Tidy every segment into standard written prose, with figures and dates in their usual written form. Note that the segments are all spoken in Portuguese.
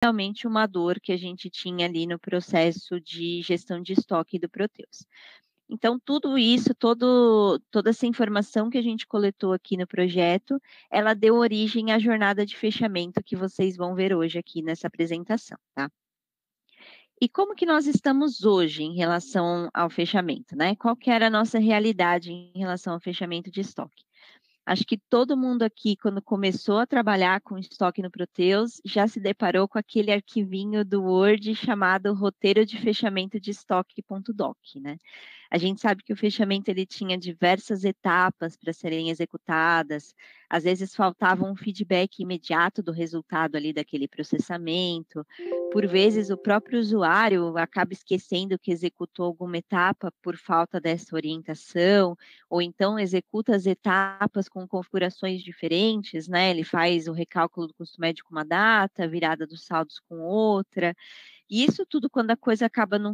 realmente uma dor que a gente tinha ali no processo de gestão de estoque do Proteus. Então, tudo isso, toda essa informação que a gente coletou aqui no projeto, ela deu origem à jornada de fechamento que vocês vão ver hoje aqui nessa apresentação, tá? E como que nós estamos hoje em relação ao fechamento, né? Qual que era a nossa realidade em relação ao fechamento de estoque? Acho que todo mundo aqui, quando começou a trabalhar com estoque no Proteus, já se deparou com aquele arquivinho do Word chamado roteiro de fechamento de estoque.doc, né? A gente sabe que o fechamento ele tinha diversas etapas para serem executadas, às vezes faltava um feedback imediato do resultado ali daquele processamento, por vezes o próprio usuário acaba esquecendo que executou alguma etapa por falta dessa orientação, ou então executa as etapas com configurações diferentes, né? Ele faz o recálculo do custo médio com uma data, virada dos saldos com outra. E isso tudo quando a coisa acaba não,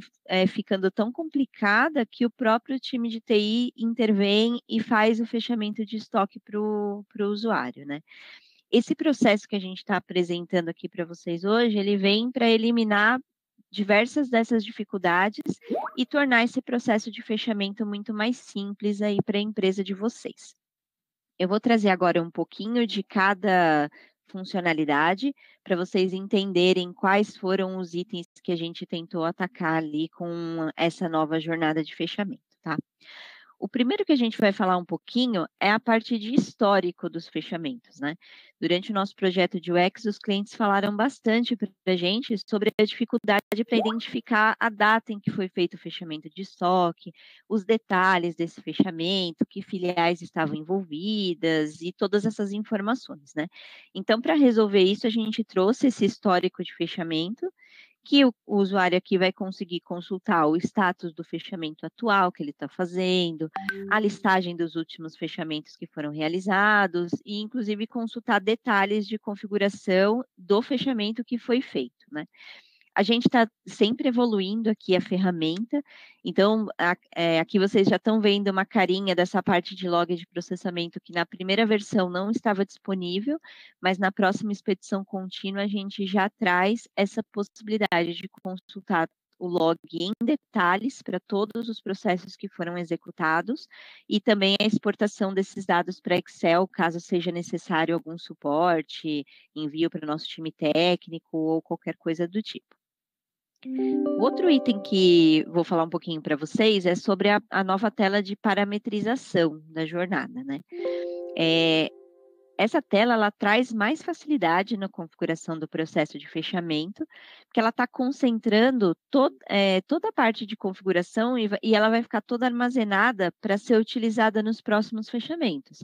ficando tão complicada que o próprio time de TI intervém e faz o fechamento de estoque para o usuário, né? Esse processo que a gente está apresentando aqui para vocês hoje, ele vem para eliminar diversas dessas dificuldades e tornar esse processo de fechamento muito mais simples aí para a empresa de vocês. Eu vou trazer agora um pouquinho de cada funcionalidade para vocês entenderem quais foram os itens que a gente tentou atacar ali com essa nova jornada de fechamento, tá? O primeiro que a gente vai falar um pouquinho é a parte de histórico dos fechamentos, né? Durante o nosso projeto de UX, os clientes falaram bastante para a gente sobre a dificuldade para identificar a data em que foi feito o fechamento de estoque, os detalhes desse fechamento, que filiais estavam envolvidas e todas essas informações, né? Então, para resolver isso, a gente trouxe esse histórico de fechamento que o usuário aqui vai conseguir consultar o status do fechamento atual que ele está fazendo, a listagem dos últimos fechamentos que foram realizados e, inclusive, consultar detalhes de configuração do fechamento que foi feito, né? A gente está sempre evoluindo aqui a ferramenta, então aqui vocês já estão vendo uma carinha dessa parte de log de processamento que na primeira versão não estava disponível, mas na próxima expedição contínua a gente já traz essa possibilidade de consultar o log em detalhes para todos os processos que foram executados e também a exportação desses dados para Excel, caso seja necessário algum suporte, envio para o nosso time técnico ou qualquer coisa do tipo. O outro item que vou falar um pouquinho para vocês é sobre a nova tela de parametrização da jornada, né? Essa tela, ela traz mais facilidade na configuração do processo de fechamento, porque ela está concentrando toda a parte de configuração e ela vai ficar toda armazenada para ser utilizada nos próximos fechamentos.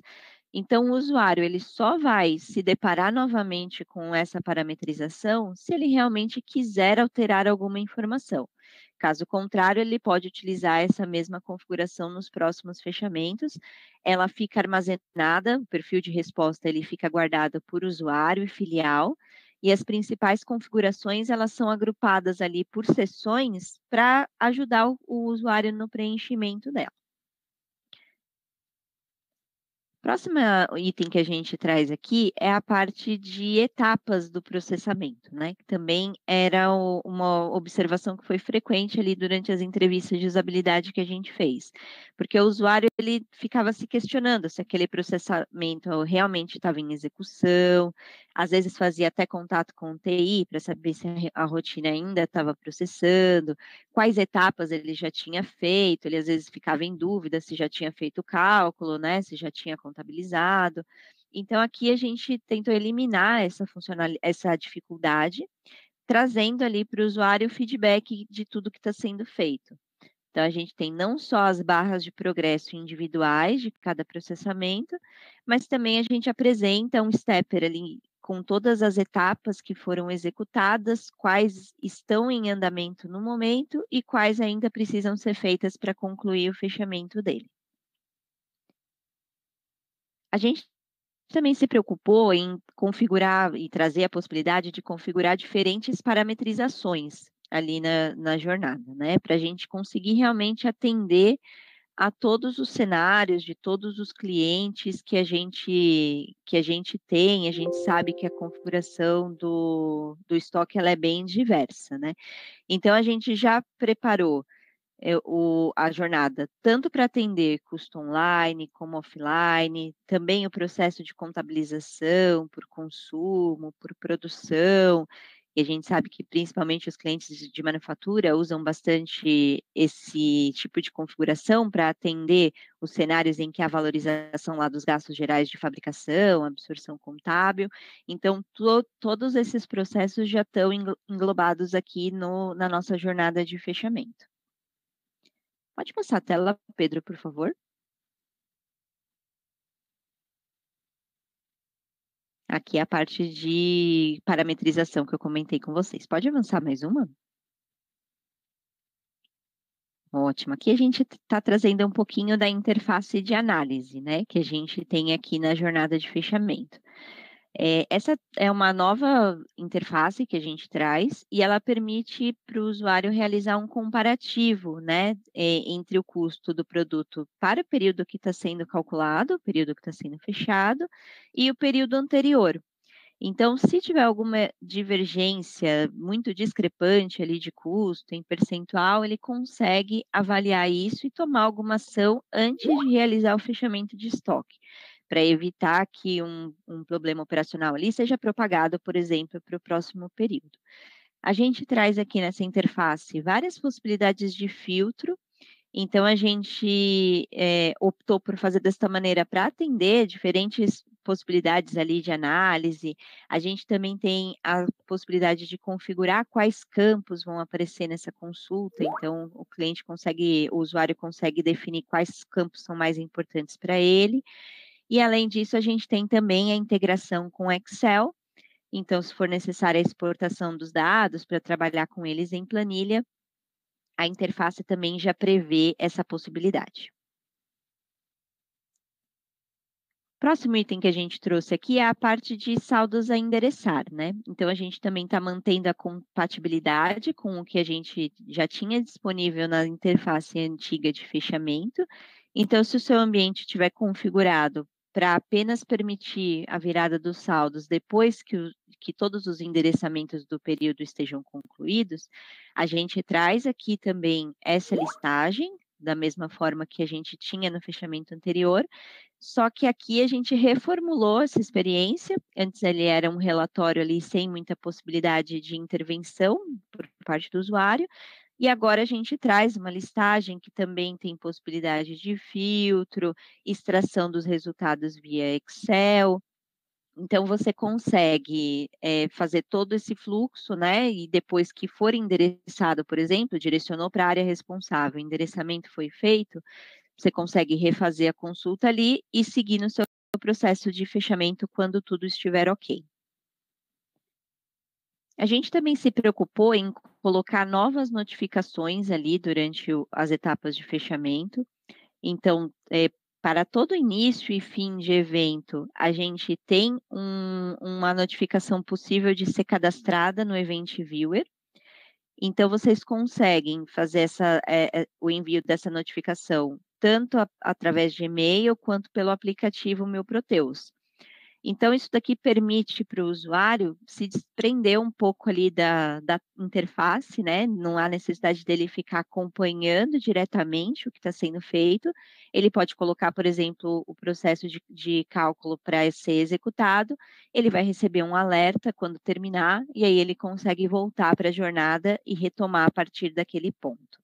Então, o usuário ele só vai se deparar novamente com essa parametrização se ele realmente quiser alterar alguma informação. Caso contrário, ele pode utilizar essa mesma configuração nos próximos fechamentos. Ela fica armazenada, o perfil de resposta ele fica guardado por usuário e filial, e as principais configurações elas são agrupadas ali por seções para ajudar o usuário no preenchimento dela. Próximo item que a gente traz aqui é a parte de etapas do processamento, né? Que também era uma observação que foi frequente ali durante as entrevistas de usabilidade que a gente fez. Porque o usuário ele ficava se questionando se aquele processamento realmente estava em execução, às vezes fazia até contato com o TI para saber se a rotina ainda estava processando, quais etapas ele já tinha feito, ele às vezes ficava em dúvida se já tinha feito o cálculo, né, se já tinha contabilizado. Então, aqui a gente tentou eliminar essa dificuldade, trazendo ali para o usuário o feedback de tudo que está sendo feito. Então, a gente tem não só as barras de progresso individuais de cada processamento, mas também a gente apresenta um stepper ali com todas as etapas que foram executadas, quais estão em andamento no momento e quais ainda precisam ser feitas para concluir o fechamento dele. A gente também se preocupou em configurar e trazer a possibilidade de configurar diferentes parametrizações ali na jornada, né? Para a gente conseguir realmente atender a todos os cenários de todos os clientes que a gente tem. A gente sabe que a configuração do estoque ela é bem diversa, né. Então a gente já preparou a jornada tanto para atender custo online como offline, também o processo de contabilização por consumo, por produção, e a gente sabe que principalmente os clientes de manufatura usam bastante esse tipo de configuração para atender os cenários em que há valorização lá dos gastos gerais de fabricação, absorção contábil. Então todos esses processos já estão englobados aqui na nossa jornada de fechamento. Pode passar a tela, Pedro, por favor? Aqui é a parte de parametrização que eu comentei com vocês. Pode avançar mais uma? Ótimo. Aqui a gente está trazendo um pouquinho da interface de análise, né, que a gente tem aqui na jornada de fechamento. Essa é uma nova interface que a gente traz e ela permite para o usuário realizar um comparativo, né, entre o custo do produto para o período que está sendo calculado, o período que está sendo fechado, e o período anterior. Então, se tiver alguma divergência muito discrepante ali de custo em percentual, ele consegue avaliar isso e tomar alguma ação antes de realizar o fechamento de estoque, para evitar que um problema operacional ali seja propagado, por exemplo, para o próximo período. A gente traz aqui nessa interface várias possibilidades de filtro. Então a gente, optou por fazer desta maneira para atender diferentes possibilidades ali de análise. A gente também tem a possibilidade de configurar quais campos vão aparecer nessa consulta, então o usuário consegue definir quais campos são mais importantes para ele. E além disso, a gente tem também a integração com Excel, então se for necessária a exportação dos dados para trabalhar com eles em planilha, a interface também já prevê essa possibilidade. Próximo item que a gente trouxe aqui é a parte de saldos a endereçar, né? Então a gente também está mantendo a compatibilidade com o que a gente já tinha disponível na interface antiga de fechamento. Então, se o seu ambiente estiver configurado para apenas permitir a virada dos saldos depois que todos os endereçamentos do período estejam concluídos, a gente traz aqui também essa listagem, da mesma forma que a gente tinha no fechamento anterior, só que aqui a gente reformulou essa experiência. Antes ele era um relatório ali sem muita possibilidade de intervenção por parte do usuário, e agora a gente traz uma listagem que também tem possibilidade de filtro, extração dos resultados via Excel. Então você consegue, fazer todo esse fluxo, né, e depois que for endereçado, por exemplo, direcionou para a área responsável, o endereçamento foi feito, você consegue refazer a consulta ali e seguir no seu processo de fechamento quando tudo estiver ok. A gente também se preocupou em colocar novas notificações ali durante as etapas de fechamento. Então, para todo início e fim de evento, a gente tem uma notificação possível de ser cadastrada no Event Viewer. Então, vocês conseguem fazer o envio dessa notificação tanto através de e-mail quanto pelo aplicativo Meu Proteus. Então, isso daqui permite para o usuário se desprender um pouco ali da interface, né? Não há necessidade dele ficar acompanhando diretamente o que está sendo feito. Ele pode colocar, por exemplo, o processo de cálculo para ser executado, ele vai receber um alerta quando terminar, e aí ele consegue voltar para a jornada e retomar a partir daquele ponto.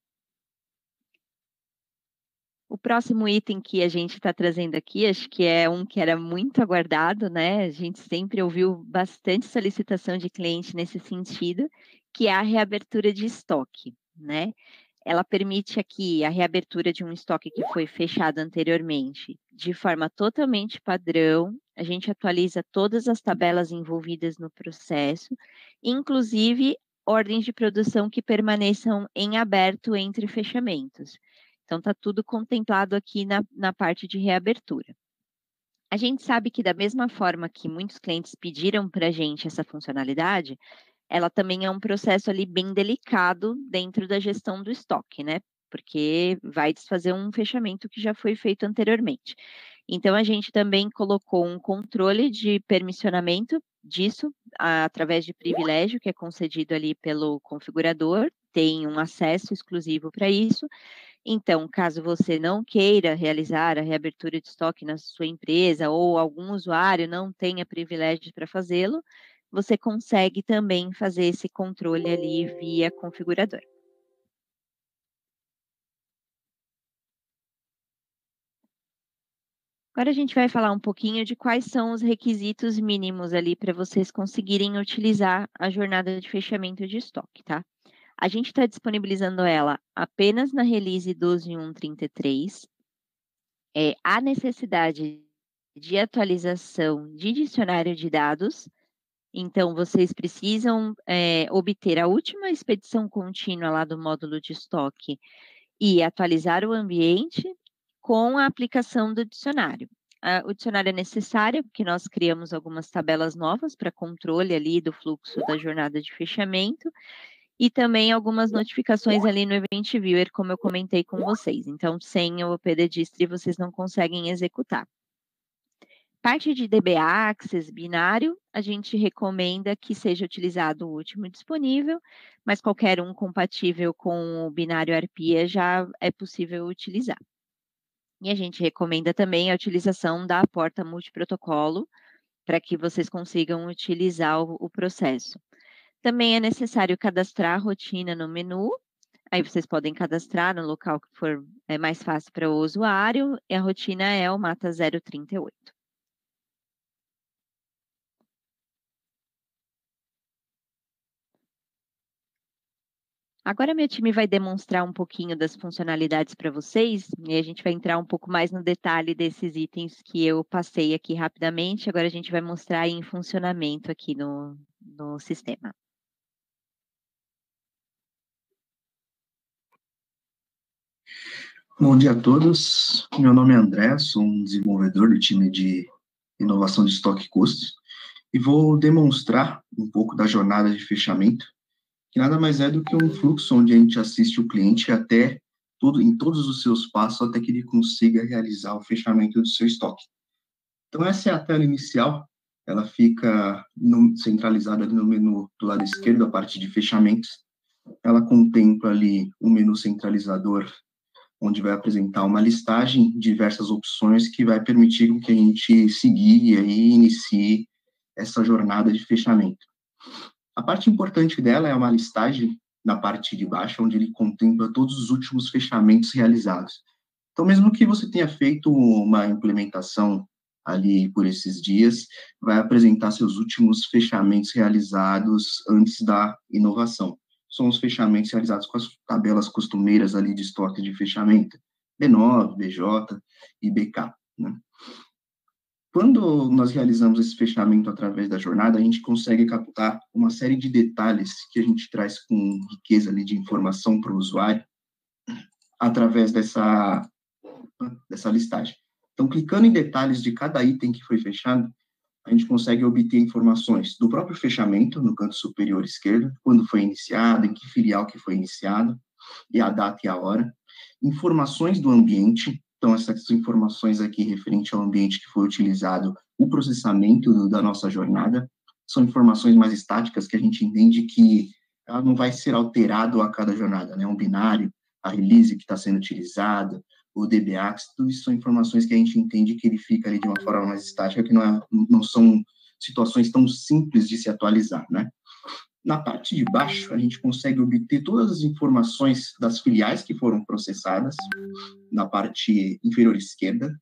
O próximo item que a gente está trazendo aqui, acho que é um que era muito aguardado, né? A gente sempre ouviu bastante solicitação de cliente nesse sentido, que é a reabertura de estoque, né? Ela permite aqui a reabertura de um estoque que foi fechado anteriormente de forma totalmente padrão. A gente atualiza todas as tabelas envolvidas no processo, inclusive ordens de produção que permaneçam em aberto entre fechamentos. Então, está tudo contemplado aqui na parte de reabertura. A gente sabe que, da mesma forma que muitos clientes pediram para a gente essa funcionalidade, ela também é um processo ali bem delicado dentro da gestão do estoque, né? porque vai desfazer um fechamento que já foi feito anteriormente. Então, a gente também colocou um controle de permissionamento disso, através de privilégio, que é concedido ali pelo configurador, tem um acesso exclusivo para isso. Então, caso você não queira realizar a reabertura de estoque na sua empresa ou algum usuário não tenha privilégio para fazê-lo, você consegue também fazer esse controle ali via configurador. Agora a gente vai falar um pouquinho de quais são os requisitos mínimos ali para vocês conseguirem utilizar a jornada de fechamento de estoque, tá? A gente está disponibilizando ela apenas na release 12.1.33. Há necessidade de atualização de dicionário de dados, então vocês precisam obter a última expedição contínua lá do módulo de estoque e atualizar o ambiente com a aplicação do dicionário. O dicionário é necessário porque nós criamos algumas tabelas novas para controle ali do fluxo da jornada de fechamento e também algumas notificações ali no Event Viewer, como eu comentei com vocês. Então, sem o OP Distri, vocês não conseguem executar. Parte de DBA, Access, binário, a gente recomenda que seja utilizado o último disponível, mas qualquer um compatível com o binário ARPIA já é possível utilizar. E a gente recomenda também a utilização da porta multiprotocolo, para que vocês consigam utilizar o processo. Também é necessário cadastrar a rotina no menu. Aí vocês podem cadastrar no local que for mais fácil para o usuário. E a rotina é o Mata 038. Agora meu time vai demonstrar um pouquinho das funcionalidades para vocês e a gente vai entrar um pouco mais no detalhe desses itens que eu passei aqui rapidamente. Agora a gente vai mostrar em funcionamento aqui no sistema. Bom dia a todos, meu nome é André, sou um desenvolvedor do time de inovação de estoque e custos e vou demonstrar um pouco da jornada de fechamento, que nada mais é do que um fluxo onde a gente assiste o cliente em todos os seus passos até que ele consiga realizar o fechamento do seu estoque. Então essa é a tela inicial, ela fica centralizada ali no menu do lado esquerdo, a parte de fechamentos. Ela contempla ali o menu centralizador, onde vai apresentar uma listagem de diversas opções que vai permitir que a gente seguir e aí inicie essa jornada de fechamento. A parte importante dela é uma listagem na parte de baixo, onde ele contempla todos os últimos fechamentos realizados. Então, mesmo que você tenha feito uma implementação ali por esses dias, vai apresentar seus últimos fechamentos realizados antes da inovação. São os fechamentos realizados com as tabelas costumeiras ali de estoque de fechamento, B9, BJ e BK, né? Quando nós realizamos esse fechamento através da jornada, a gente consegue captar uma série de detalhes que a gente traz com riqueza ali de informação para o usuário através dessa listagem. Então, clicando em detalhes de cada item que foi fechado, a gente consegue obter informações do próprio fechamento, no canto superior esquerdo, quando foi iniciado, em que filial que foi iniciado, e a data e a hora. Informações do ambiente, então essas informações aqui referente ao ambiente que foi utilizado, o processamento da nossa jornada, são informações mais estáticas que a gente entende que ela não vai ser alterado a cada jornada, né? Um binário, a release que está sendo utilizada, o DBAX, tudo isso são informações que a gente entende que ele fica ali de uma forma mais estática, que não são situações tão simples de se atualizar, né? Na parte de baixo, a gente consegue obter todas as informações das filiais que foram processadas, na parte inferior esquerda.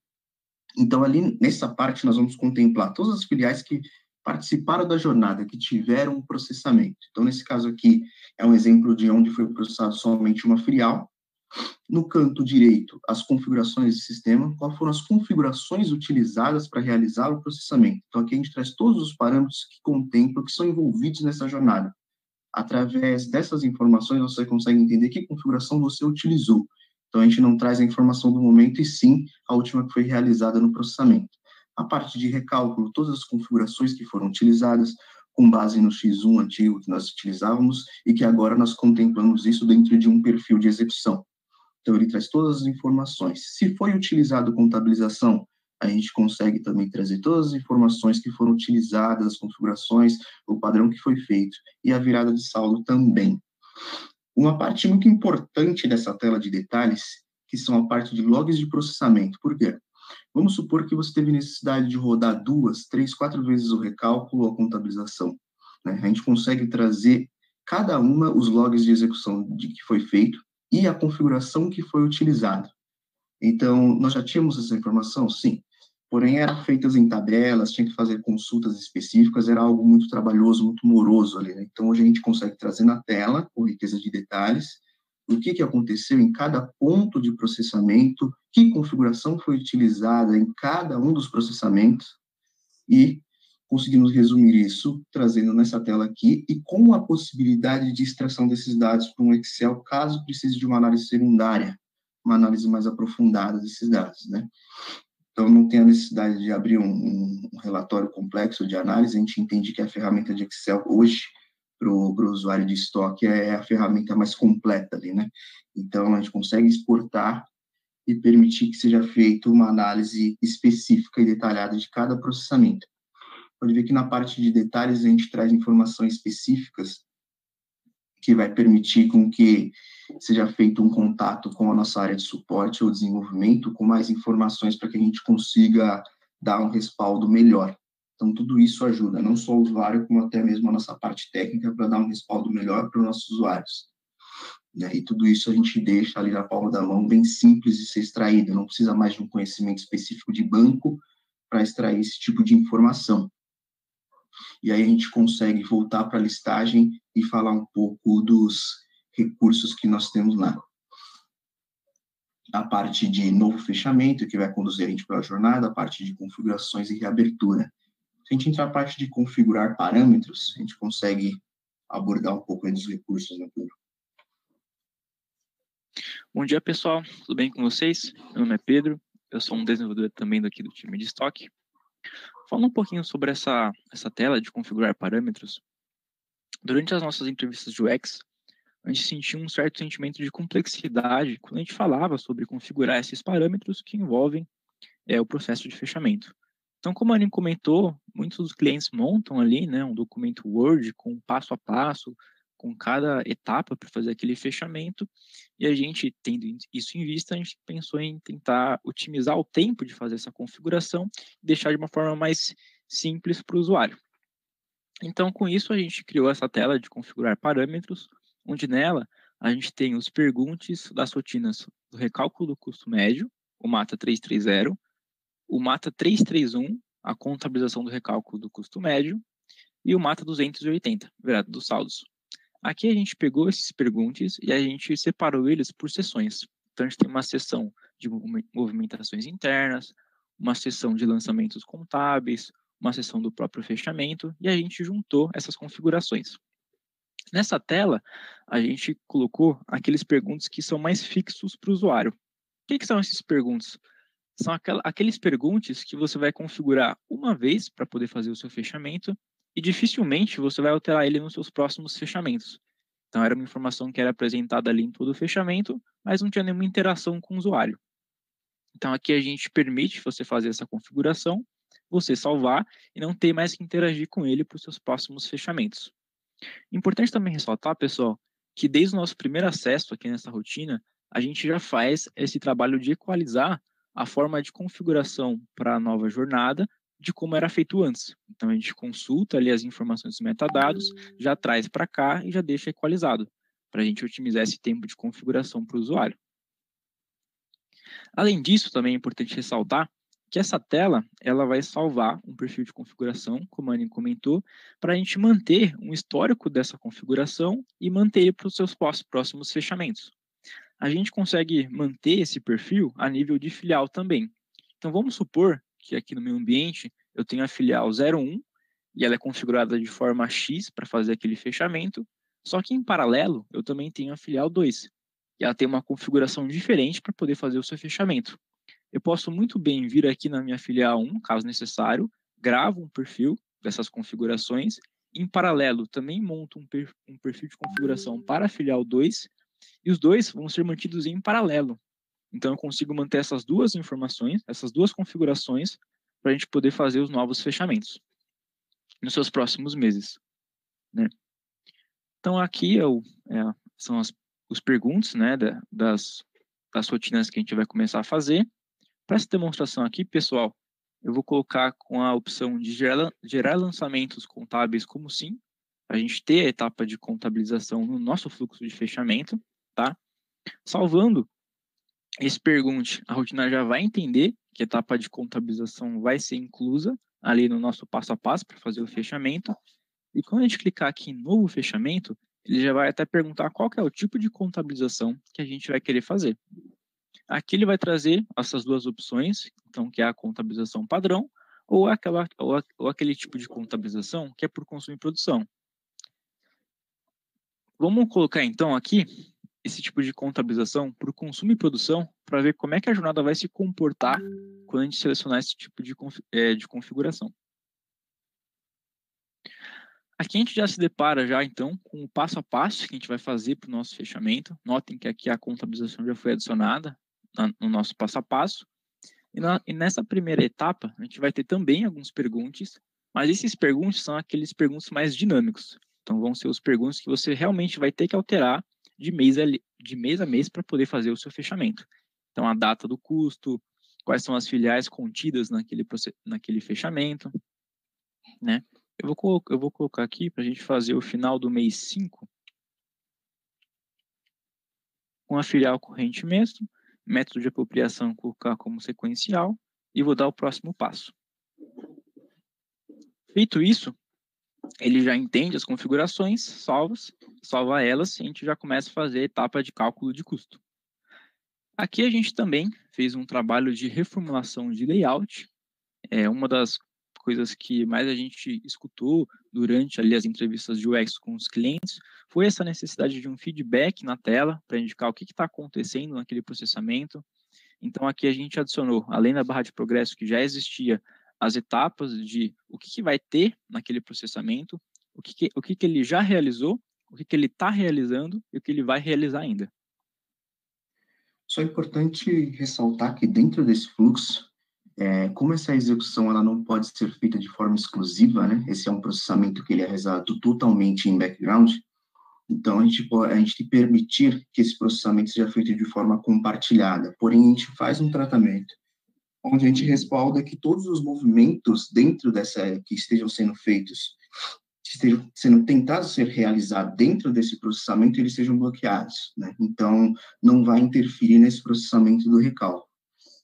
Então, ali, nessa parte, nós vamos contemplar todas as filiais que participaram da jornada, que tiveram um processamento. Então, nesse caso aqui, é um exemplo de onde foi processado somente uma filial. No canto direito, as configurações do sistema, quais foram as configurações utilizadas para realizar o processamento. Então, aqui a gente traz todos os parâmetros que contemplam, que são envolvidos nessa jornada. Através dessas informações, você consegue entender que configuração você utilizou. Então, a gente não traz a informação do momento, e sim a última que foi realizada no processamento. A parte de recálculo, todas as configurações que foram utilizadas, com base no X1 antigo que nós utilizávamos, e que agora nós contemplamos isso dentro de um perfil de execução. Então, ele traz todas as informações. Se foi utilizado contabilização, a gente consegue também trazer todas as informações que foram utilizadas, as configurações, o padrão que foi feito, e a virada de saldo também. Uma parte muito importante dessa tela de detalhes, que são a parte de logs de processamento. Por quê? Vamos supor que você teve necessidade de rodar 2, 3, 4 vezes o recálculo ou a contabilização, né? A gente consegue trazer cada uma os logs de execução de que foi feito e a configuração que foi utilizada. Então, nós já tínhamos essa informação? Sim. Porém, eram feitas em tabelas, tinha que fazer consultas específicas, era algo muito trabalhoso, muito moroso ali, né? Então, hoje a gente consegue trazer na tela, com riqueza de detalhes, o que aconteceu em cada ponto de processamento, que configuração foi utilizada em cada um dos processamentos, e conseguimos resumir isso trazendo nessa tela aqui, e com a possibilidade de extração desses dados para um Excel, caso precise de uma análise secundária, uma análise mais aprofundada desses dados, né? Então, não tem a necessidade de abrir um relatório complexo de análise, a gente entende que a ferramenta de Excel hoje, para o usuário de estoque, é a ferramenta mais completa ali, né? Então, a gente consegue exportar e permitir que seja feita uma análise específica e detalhada de cada processamento. Pode ver que na parte de detalhes a gente traz informações específicas que vai permitir com que seja feito um contato com a nossa área de suporte ou desenvolvimento, com mais informações para que a gente consiga dar um respaldo melhor. Então, tudo isso ajuda, não só o usuário, como até mesmo a nossa parte técnica, para dar um respaldo melhor para os nossos usuários, né? E tudo isso a gente deixa ali na palma da mão, bem simples de ser extraído, não precisa mais de um conhecimento específico de banco para extrair esse tipo de informação. E aí a gente consegue voltar para a listagem e falar um pouco dos recursos que nós temos lá. A parte de novo fechamento, que vai conduzir a gente pela jornada, a parte de configurações e reabertura. Se a gente entrar na parte de configurar parâmetros, a gente consegue abordar um pouco aí dos recursos, né, Pedro? Bom dia, pessoal. Tudo bem com vocês? Meu nome é Pedro. Eu sou um desenvolvedor também daqui do time de estoque. Falando um pouquinho sobre essa tela de configurar parâmetros, durante as nossas entrevistas de UX, a gente sentiu um certo sentimento de complexidade quando a gente falava sobre configurar esses parâmetros que envolvem o processo de fechamento. Então, como a Aline comentou, muitos dos clientes montam ali, né, um documento Word com passo a passo, com cada etapa para fazer aquele fechamento, e a gente, tendo isso em vista, a gente pensou em tentar otimizar o tempo de fazer essa configuração e deixar de uma forma mais simples para o usuário. Então, com isso, a gente criou essa tela de configurar parâmetros, onde nela a gente tem os perguntes das rotinas do recálculo do custo médio, o MATA 330, o MATA 331, a contabilização do recálculo do custo médio, e o MATA 280, virada dos saldos. Aqui a gente pegou esses perguntes e a gente separou eles por seções. Então, a gente tem uma seção de movimentações internas, uma seção de lançamentos contábeis, uma seção do próprio fechamento, e a gente juntou essas configurações. Nessa tela, a gente colocou aqueles perguntas que são mais fixos para o usuário. O que são esses perguntas? São aqueles perguntes que você vai configurar uma vez para poder fazer o seu fechamento e dificilmente você vai alterar ele nos seus próximos fechamentos. Então, era uma informação que era apresentada ali em todo o fechamento, mas não tinha nenhuma interação com o usuário. Então, aqui a gente permite você fazer essa configuração, você salvar e não ter mais que interagir com ele para os seus próximos fechamentos. Importante também ressaltar, pessoal, que desde o nosso primeiro acesso aqui nessa rotina, a gente já faz esse trabalho de equalizar a forma de configuração para a nova jornada de como era feito antes. Então, a gente consulta ali as informações dos metadados, já traz para cá e já deixa equalizado, para a gente otimizar esse tempo de configuração para o usuário. Além disso, também é importante ressaltar que essa tela ela vai salvar um perfil de configuração, como a Aline comentou, para a gente manter um histórico dessa configuração e manter ele para os seus próximos fechamentos. A gente consegue manter esse perfil a nível de filial também. Então, vamos supor que aqui no meu ambiente eu tenho a filial 01 e ela é configurada de forma X para fazer aquele fechamento, só que em paralelo eu também tenho a filial 2 e ela tem uma configuração diferente para poder fazer o seu fechamento. Eu posso muito bem vir aqui na minha filial 1, caso necessário, gravo um perfil dessas configurações, em paralelo também monto um perfil de configuração para a filial 2 e os dois vão ser mantidos em paralelo. Então, eu consigo manter essas duas informações, essas duas configurações, para a gente poder fazer os novos fechamentos nos seus próximos meses, né? Então, aqui são os perguntas, né, das rotinas que a gente vai começar a fazer. Para essa demonstração aqui, pessoal, eu vou colocar com a opção de gerar lançamentos contábeis como sim, a gente ter a etapa de contabilização no nosso fluxo de fechamento, tá? Salvando esse pergunte, a rotina já vai entender que a etapa de contabilização vai ser inclusa ali no nosso passo a passo para fazer o fechamento. E quando a gente clicar aqui em novo fechamento, ele já vai até perguntar qual que é o tipo de contabilização que a gente vai querer fazer. Aqui ele vai trazer essas duas opções, então, que é a contabilização padrão ou aquele tipo de contabilização que é por consumo e produção. Vamos colocar, então, aqui esse tipo de contabilização por consumo e produção para ver como é que a jornada vai se comportar quando a gente selecionar esse tipo de configuração. Aqui a gente já se depara já, então, com o passo a passo que a gente vai fazer para o nosso fechamento. Notem que aqui a contabilização já foi adicionada no nosso passo a passo. E nessa primeira etapa, a gente vai ter também alguns perguntes, mas esses perguntes são aqueles perguntos mais dinâmicos. Então, vão ser os perguntos que você realmente vai ter que alterar de mês a mês para poder fazer o seu fechamento. Então, a data do custo, quais são as filiais contidas naquele fechamento, né? Eu vou colocar aqui para a gente fazer o final do mês 5 com a filial corrente mesmo, método de apropriação colocar como sequencial e vou dar o próximo passo. Feito isso, ele já entende as configurações, salva elas e a gente já começa a fazer a etapa de cálculo de custo. Aqui a gente também fez um trabalho de reformulação de layout. Uma das coisas que mais a gente escutou durante ali as entrevistas de UX com os clientes foi essa necessidade de um feedback na tela para indicar o que está acontecendo naquele processamento. Então, aqui a gente adicionou, além da barra de progresso que já existia, as etapas de o que vai ter naquele processamento, o que ele já realizou, o que ele está realizando e o que ele vai realizar ainda. Só é importante ressaltar que dentro desse fluxo, como essa execução ela não pode ser feita de forma exclusiva, né? Esse é um processamento que ele é realizado totalmente em background, então a gente permitir que esse processamento seja feito de forma compartilhada, porém a gente faz um tratamento onde a gente respalda que todos os movimentos dentro que estejam sendo feitos, que estejam sendo tentados ser realizados dentro desse processamento, eles sejam bloqueados, né? Então, não vai interferir nesse processamento do recálculo.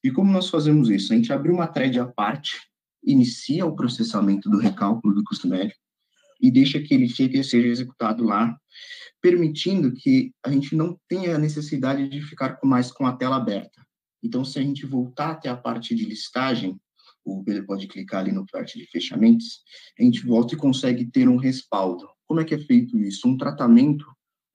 E como nós fazemos isso? A gente abre uma thread à parte, inicia o processamento do recálculo do custo médio e deixa que ele seja executado lá, permitindo que a gente não tenha a necessidade de ficar mais com a tela aberta. Então, se a gente voltar até a parte de listagem, o Pedro pode clicar ali na parte de fechamentos, a gente volta e consegue ter um respaldo. Como é que é feito isso? Um tratamento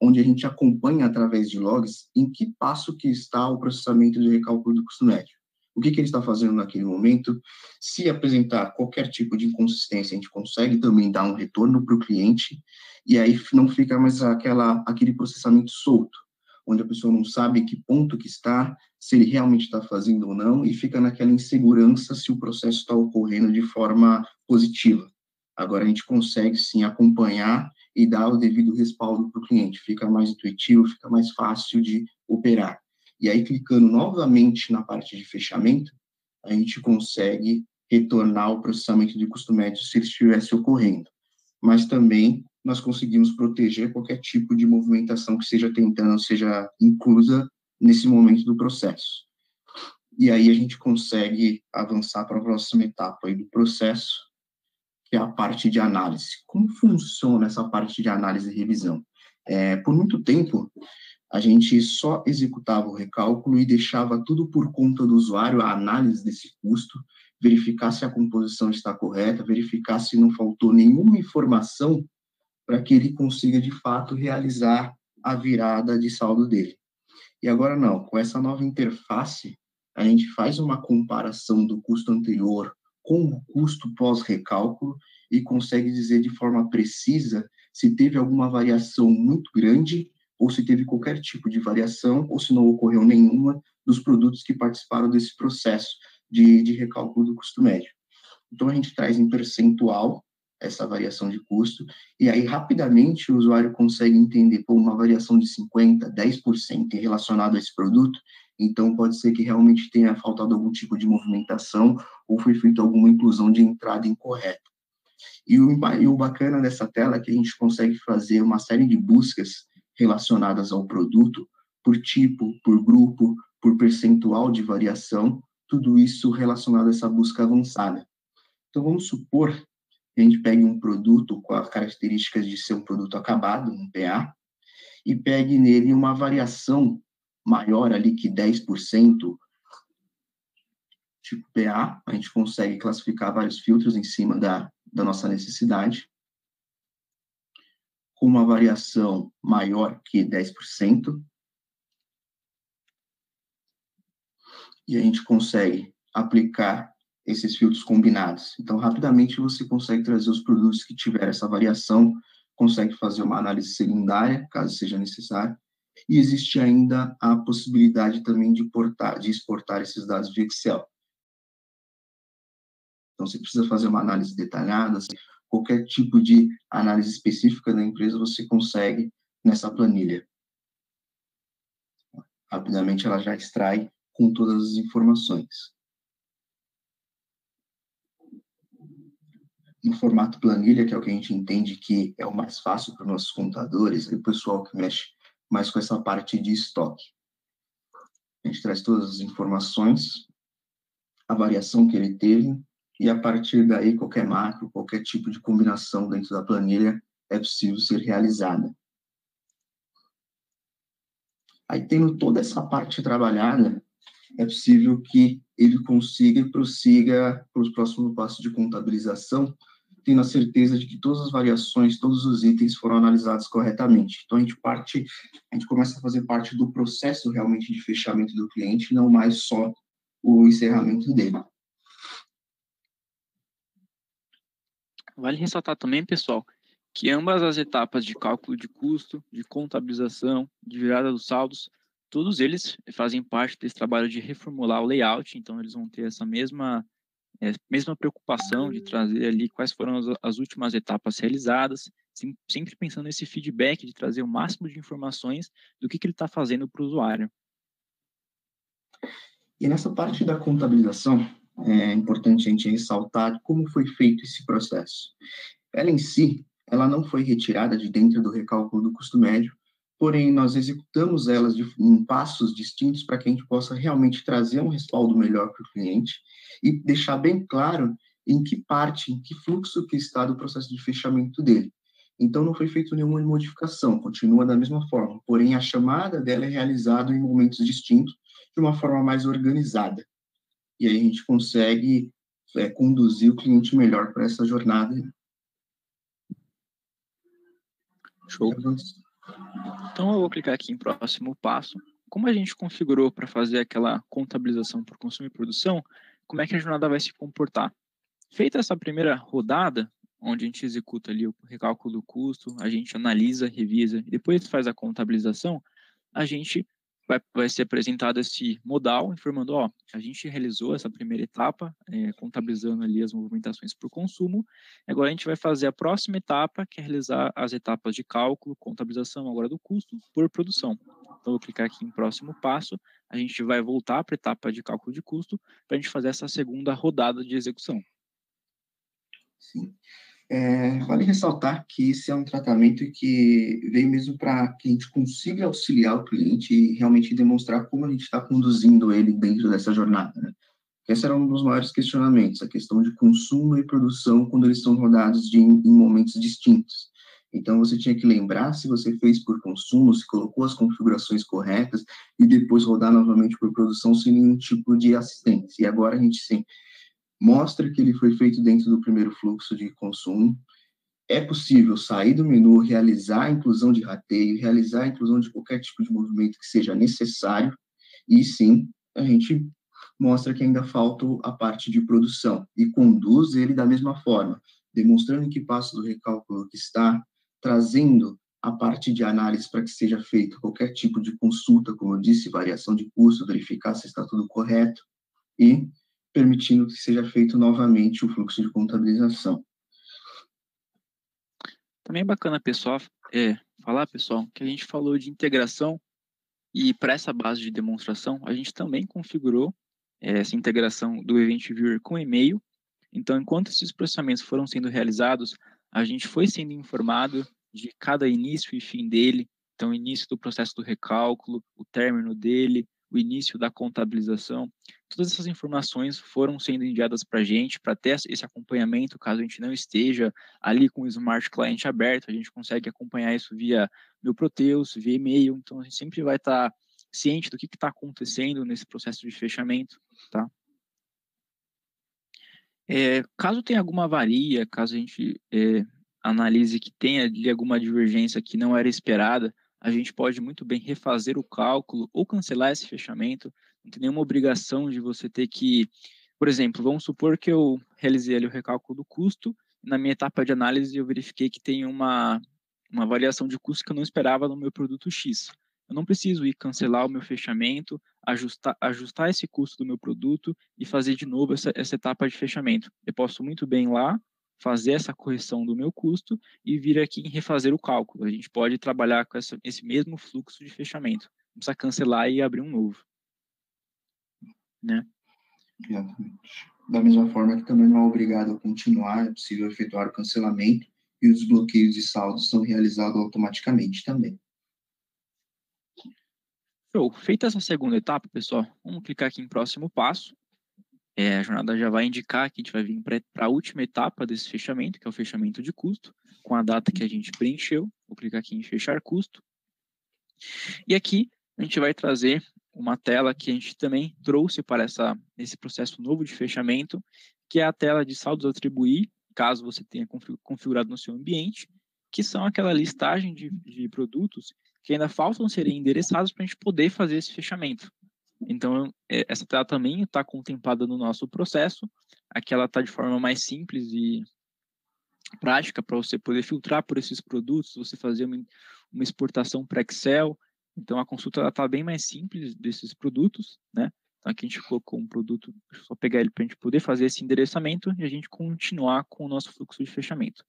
onde a gente acompanha através de logs em que passo que está o processamento de recálculo do custo médio. O que ele está fazendo naquele momento? Se apresentar qualquer tipo de inconsistência, a gente consegue também dar um retorno para o cliente, e aí não fica mais aquele processamento solto, onde a pessoa não sabe que ponto que está, se ele realmente está fazendo ou não, e fica naquela insegurança se o processo está ocorrendo de forma positiva. Agora a gente consegue, sim, acompanhar e dar o devido respaldo para o cliente. Fica mais intuitivo, fica mais fácil de operar. E aí, clicando novamente na parte de fechamento, a gente consegue retornar o processamento de custo médio se ele estivesse ocorrendo. Mas também nós conseguimos proteger qualquer tipo de movimentação que seja inclusa nesse momento do processo. E aí a gente consegue avançar para a próxima etapa aí do processo, que é a parte de análise. Como funciona essa parte de análise e revisão? Por muito tempo, a gente só executava o recálculo e deixava tudo por conta do usuário, a análise desse custo, verificar se a composição está correta, verificar se não faltou nenhuma informação para que ele consiga, de fato, realizar a virada de saldo dele. E agora não, com essa nova interface, a gente faz uma comparação do custo anterior com o custo pós-recálculo e consegue dizer de forma precisa se teve alguma variação muito grande ou se teve qualquer tipo de variação, ou se não ocorreu nenhuma dos produtos que participaram desse processo de recálculo do custo médio. Então, a gente traz em percentual essa variação de custo, e aí, rapidamente, o usuário consegue entender, uma variação de 50%, 10% relacionado a esse produto, então pode ser que realmente tenha faltado algum tipo de movimentação, ou foi feita alguma inclusão de entrada incorreta. E o bacana dessa tela é que a gente consegue fazer uma série de buscas relacionadas ao produto, por tipo, por grupo, por percentual de variação, tudo isso relacionado a essa busca avançada. Então, vamos supor que a gente pegue um produto com as características de ser um produto acabado, um PA, e pegue nele uma variação maior ali que 10%, tipo PA, a gente consegue classificar vários filtros em cima da nossa necessidade, com uma variação maior que 10%, e a gente consegue aplicar esses filtros combinados. Então, rapidamente, você consegue trazer os produtos que tiveram essa variação, consegue fazer uma análise secundária, caso seja necessário, e existe ainda a possibilidade também de exportar esses dados via Excel. Então, você precisa fazer uma análise detalhada, qualquer tipo de análise específica da empresa você consegue nessa planilha. Rapidamente, ela já extrai com todas as informações. No formato planilha, que é o que a gente entende que é o mais fácil para os nossos contadores, e o pessoal que mexe mais com essa parte de estoque. A gente traz todas as informações, a variação que ele teve, e a partir daí, qualquer macro, qualquer tipo de combinação dentro da planilha é possível ser realizada. Aí, tendo toda essa parte trabalhada, é possível que ele consiga e prossiga para os próximos passos de contabilização, tendo a certeza de que todas as variações, todos os itens foram analisados corretamente. Então, a gente começa a fazer parte do processo realmente de fechamento do cliente, não mais só o encerramento dele. Vale ressaltar também, pessoal, que ambas as etapas de cálculo de custo, de contabilização, de virada dos saldos, todos eles fazem parte desse trabalho de reformular o layout, então eles vão ter essa mesma preocupação de trazer ali quais foram as últimas etapas realizadas, sempre pensando nesse feedback de trazer o máximo de informações do que ele está fazendo para o usuário. E nessa parte da contabilização, é importante a gente ressaltar como foi feito esse processo. Ela em si, ela não foi retirada de dentro do recálculo do custo médio, porém nós executamos elas em passos distintos para que a gente possa realmente trazer um respaldo melhor para o cliente e deixar bem claro em que parte, em que fluxo que está do processo de fechamento dele. Então, não foi feita nenhuma modificação, continua da mesma forma, porém a chamada dela é realizada em momentos distintos, de uma forma mais organizada. E aí a gente consegue conduzir o cliente melhor para essa jornada. Show. Então, eu vou clicar aqui em próximo passo. Como a gente configurou para fazer aquela contabilização por consumo e produção, como é que a jornada vai se comportar? Feita essa primeira rodada, onde a gente executa ali o recálculo do custo, a gente analisa, revisa, e depois faz a contabilização, a gente vai ser apresentado esse modal, informando, a gente realizou essa primeira etapa, contabilizando ali as movimentações por consumo, agora a gente vai fazer a próxima etapa, que é realizar as etapas de cálculo, contabilização agora do custo por produção. Então, eu vou clicar aqui em próximo passo, a gente vai voltar para a etapa de cálculo de custo, para a gente fazer essa segunda rodada de execução. Sim. Vale ressaltar que esse é um tratamento que veio mesmo para que a gente consiga auxiliar o cliente e realmente demonstrar como a gente está conduzindo ele dentro dessa jornada, né? Esse era um dos maiores questionamentos, a questão de consumo e produção quando eles são rodados em momentos distintos. Então, você tinha que lembrar se você fez por consumo, se colocou as configurações corretas e depois rodar novamente por produção sem nenhum tipo de assistência. E agora a gente sim mostra que ele foi feito dentro do primeiro fluxo de consumo. É possível sair do menu, realizar a inclusão de rateio, realizar a inclusão de qualquer tipo de movimento que seja necessário, e sim, a gente mostra que ainda falta a parte de produção, e conduz ele da mesma forma, demonstrando em que passo do recálculo que está, trazendo a parte de análise para que seja feito qualquer tipo de consulta, como eu disse, variação de custo, verificar se está tudo correto e permitindo que seja feito novamente o fluxo de contabilização. Também é bacana, pessoal, falar, pessoal, que a gente falou de integração e para essa base de demonstração, a gente também configurou essa integração do Event Viewer com e-mail. Então, enquanto esses processamentos foram sendo realizados, a gente foi sendo informado de cada início e fim dele. Então, o início do processo do recálculo, o término dele, o início da contabilização. Todas essas informações foram sendo enviadas para a gente, para ter esse acompanhamento, caso a gente não esteja ali com o Smart Client aberto, a gente consegue acompanhar isso via meu Proteus, via e-mail. Então, a gente sempre vai estar ciente do que está acontecendo nesse processo de fechamento, tá? Caso tenha alguma avaria, caso a gente analise que tenha ali alguma divergência que não era esperada, a gente pode muito bem refazer o cálculo ou cancelar esse fechamento. Não tem nenhuma obrigação de você ter que, por exemplo, vamos supor que eu realizei ali o recálculo do custo, e na minha etapa de análise eu verifiquei que tem uma variação de custo que eu não esperava no meu produto X. Eu não preciso ir cancelar o meu fechamento, ajustar esse custo do meu produto e fazer de novo essa etapa de fechamento. Eu posso muito bem lá fazer essa correção do meu custo e vir aqui em refazer o cálculo. A gente pode trabalhar com esse mesmo fluxo de fechamento. Não precisa cancelar e abrir um novo, né? Exatamente. Da mesma forma que também não é obrigado a continuar, é possível efetuar o cancelamento e os bloqueios de saldos são realizados automaticamente também. Show. Feita essa segunda etapa, pessoal, vamos clicar aqui em próximo passo. A jornada já vai indicar que a gente vai vir para a última etapa desse fechamento, que é o fechamento de custo, com a data que a gente preencheu. Vou clicar aqui em fechar custo. E aqui a gente vai trazer uma tela que a gente também trouxe para esse processo novo de fechamento, que é a tela de saldos a atribuir, caso você tenha configurado no seu ambiente, que são aquela listagem de produtos que ainda faltam serem endereçados para a gente poder fazer esse fechamento. Então, essa tela também está contemplada no nosso processo. Aqui ela está de forma mais simples e prática para você poder filtrar por esses produtos, você fazer uma exportação para Excel. Então, a consulta está bem mais simples desses produtos, né? Então, aqui a gente colocou um produto, deixa eu só pegar ele para a gente poder fazer esse endereçamento e a gente continuar com o nosso fluxo de fechamento.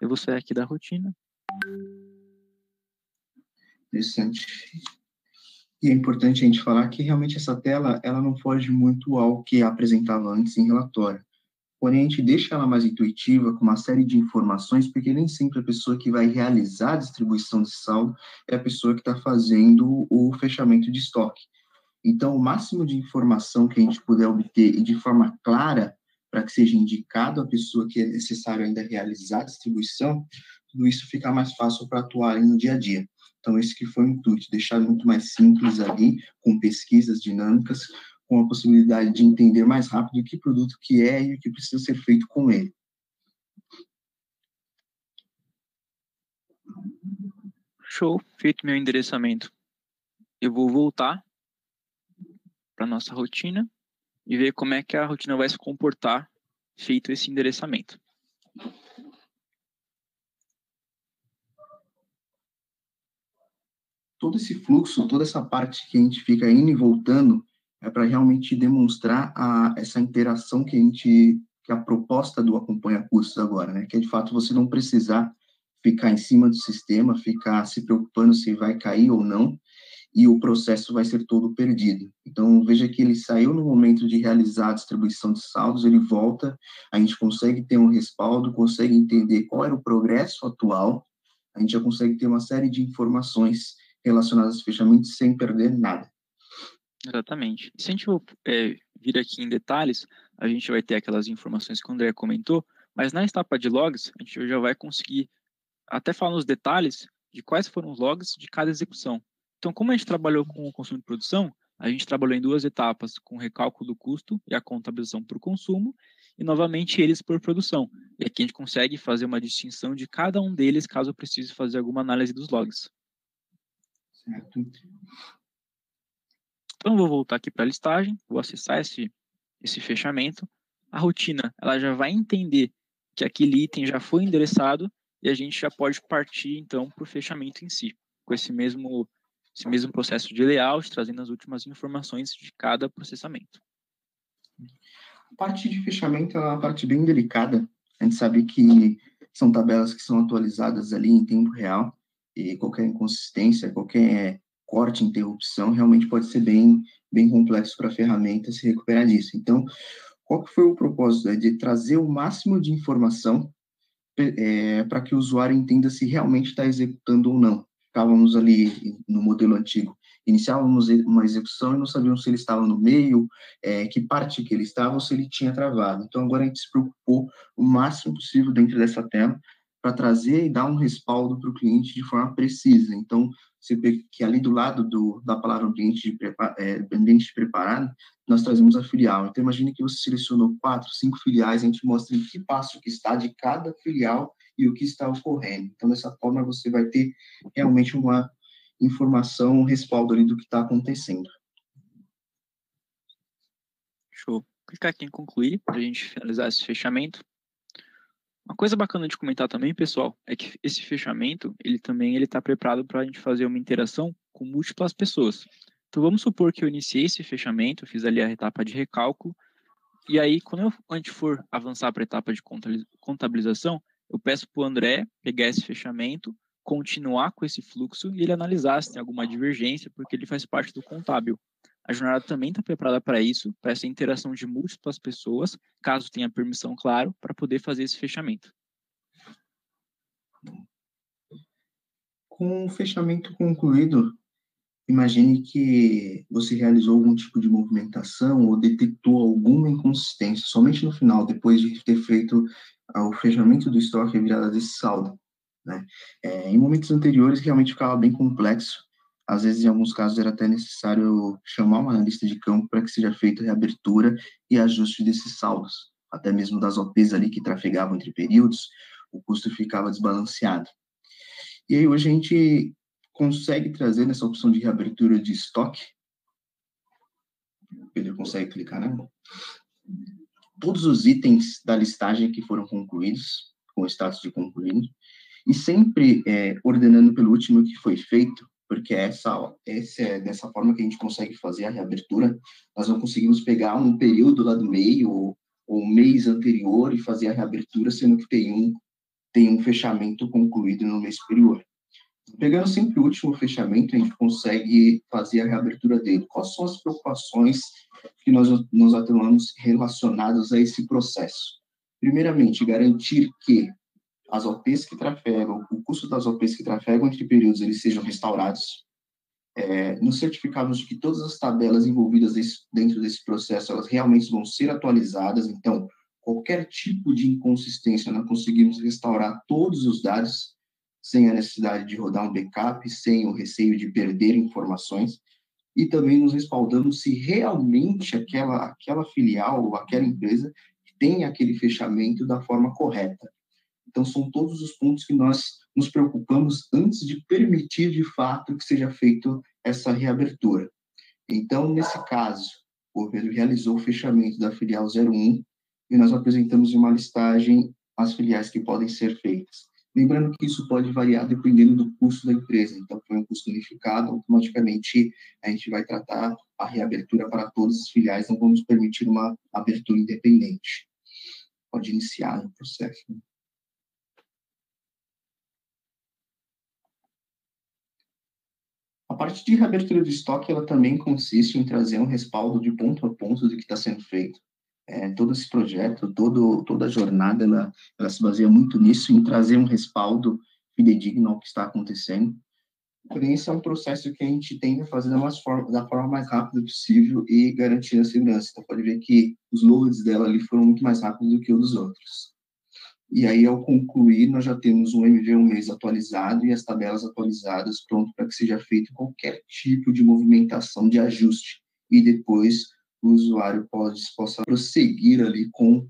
Eu vou sair aqui da rotina. Interessante. E é importante a gente falar que realmente essa tela, ela não foge muito ao que apresentava antes em relatório. Porém, a gente deixa ela mais intuitiva, com uma série de informações, porque nem sempre a pessoa que vai realizar a distribuição de saldo é a pessoa que está fazendo o fechamento de estoque. Então, o máximo de informação que a gente puder obter e de forma clara, para que seja indicado a pessoa que é necessário ainda realizar a distribuição, tudo isso fica mais fácil para atuar no dia a dia. Então, esse que foi o intuito, deixar muito mais simples ali, com pesquisas dinâmicas, com a possibilidade de entender mais rápido que produto que é e o que precisa ser feito com ele. Show, feito meu endereçamento. Eu vou voltar para a nossa rotina e ver como é que a rotina vai se comportar feito esse endereçamento. Todo esse fluxo, toda essa parte que a gente fica indo e voltando, é para realmente demonstrar essa interação que a proposta do Acompanha Custos agora, né? Que é, de fato, você não precisar ficar em cima do sistema, ficar se preocupando se vai cair ou não, e o processo vai ser todo perdido. Então, veja que ele saiu no momento de realizar a distribuição de saldos, ele volta, a gente consegue ter um respaldo, consegue entender qual era o progresso atual, a gente já consegue ter uma série de informações relacionadas aos fechamentos sem perder nada. Exatamente. Se a gente vir aqui em detalhes, a gente vai ter aquelas informações que o André comentou, mas na etapa de logs, a gente já vai conseguir até falar nos detalhes de quais foram os logs de cada execução. Então, como a gente trabalhou com o consumo de produção, a gente trabalhou em duas etapas, com o recálculo do custo e a contabilização por consumo, e novamente eles por produção. E aqui a gente consegue fazer uma distinção de cada um deles, caso eu precise fazer alguma análise dos logs. Certo. Então, eu vou voltar aqui para a listagem, vou acessar esse fechamento. A rotina, ela já vai entender que aquele item já foi endereçado e a gente já pode partir, então, para o fechamento em si, com esse mesmo processo de layout, trazendo as últimas informações de cada processamento. A parte de fechamento é uma parte bem delicada. A gente sabe que são tabelas que são atualizadas ali em tempo real, e qualquer inconsistência, qualquer corte, interrupção, realmente pode ser bem complexo para a ferramenta se recuperar disso. Então, qual que foi o propósito? É de trazer o máximo de informação para que o usuário entenda se realmente está executando ou não. Ficávamos ali no modelo antigo, iniciávamos uma execução e não sabíamos se ele estava no meio, que parte que ele estava ou se ele tinha travado. Então, agora a gente se preocupou o máximo possível dentro dessa tela para trazer e dar um respaldo para o cliente de forma precisa. Então, você vê que ali do lado da palavra ambiente preparado, nós trazemos a filial. Então, imagine que você selecionou 4, 5 filiais, a gente mostra em que passo que está de cada filial e o que está ocorrendo. Então, dessa forma, você vai ter realmente uma informação, um respaldo ali do que está acontecendo. Show. Vou clicar aqui em concluir, para a gente finalizar esse fechamento. Uma coisa bacana de comentar também, pessoal, é que esse fechamento, ele está preparado para a gente fazer uma interação com múltiplas pessoas. Então, vamos supor que eu iniciei esse fechamento, fiz ali a etapa de recálculo, e aí, quando a gente for avançar para a etapa de contabilização, eu peço para o André pegar esse fechamento, continuar com esse fluxo e ele analisar se tem alguma divergência, porque ele faz parte do contábil. A jornada também está preparada para isso, para essa interação de múltiplas pessoas, caso tenha permissão, claro, para poder fazer esse fechamento. Com o fechamento concluído, imagine que você realizou algum tipo de movimentação ou detectou alguma inconsistência somente no final, depois de ter feito o fechamento do estoque e a virada desse saldo, né? Em momentos anteriores, realmente ficava bem complexo. Às vezes, em alguns casos, era até necessário chamar um analista de campo para que seja feita a reabertura e ajuste desses saldos, até mesmo das OPs ali que trafegavam entre períodos, o custo ficava desbalanceado. E aí, hoje a gente consegue trazer nessa opção de reabertura de estoque. O Pedro consegue clicar, né? Todos os itens da listagem que foram concluídos, com o status de concluído, e sempre ordenando pelo último que foi feito, porque essa é dessa forma que a gente consegue fazer a reabertura. Nós não conseguimos pegar um período lá do meio ou um mês anterior e fazer a reabertura, sendo que tem um fechamento concluído no mês superior. Pegando sempre o último fechamento, a gente consegue fazer a reabertura dele. Quais são as preocupações que nós atuamos relacionadas a esse processo? Primeiramente, garantir que as OPs que trafegam, o custo das OPs que trafegam entre períodos, eles sejam restaurados. Nos certificarmos de que todas as tabelas envolvidas dentro desse processo, elas realmente vão ser atualizadas. Então, qualquer tipo de inconsistência, nós conseguimos restaurar todos os dados sem a necessidade de rodar um backup, sem o receio de perder informações, e também nos respaldamos se realmente aquela filial ou aquela empresa tem aquele fechamento da forma correta. Então, são todos os pontos que nós nos preocupamos antes de permitir, de fato, que seja feita essa reabertura. Então, nesse caso, o Pedro realizou o fechamento da filial 01 e nós apresentamos em uma listagem as filiais que podem ser feitas. Lembrando que isso pode variar dependendo do custo da empresa. Então, foi um custo unificado, automaticamente a gente vai tratar a reabertura para todas as filiais, não vamos permitir uma abertura independente. Pode iniciar o processo. A parte de reabertura de estoque, ela também consiste em trazer um respaldo de ponto a ponto do que está sendo feito. Todo esse projeto, toda a jornada, ela se baseia muito nisso, em trazer um respaldo fidedigno ao que está acontecendo. Porém, esse é um processo que a gente tenta fazer da forma mais rápida possível e garantir a segurança. Então, pode ver que os loads dela ali foram muito mais rápidos do que os dos outros. E aí, ao concluir, nós já temos um MV 1 mês atualizado e as tabelas atualizadas, pronto para que seja feito qualquer tipo de movimentação de ajuste. E depois o usuário possa prosseguir ali com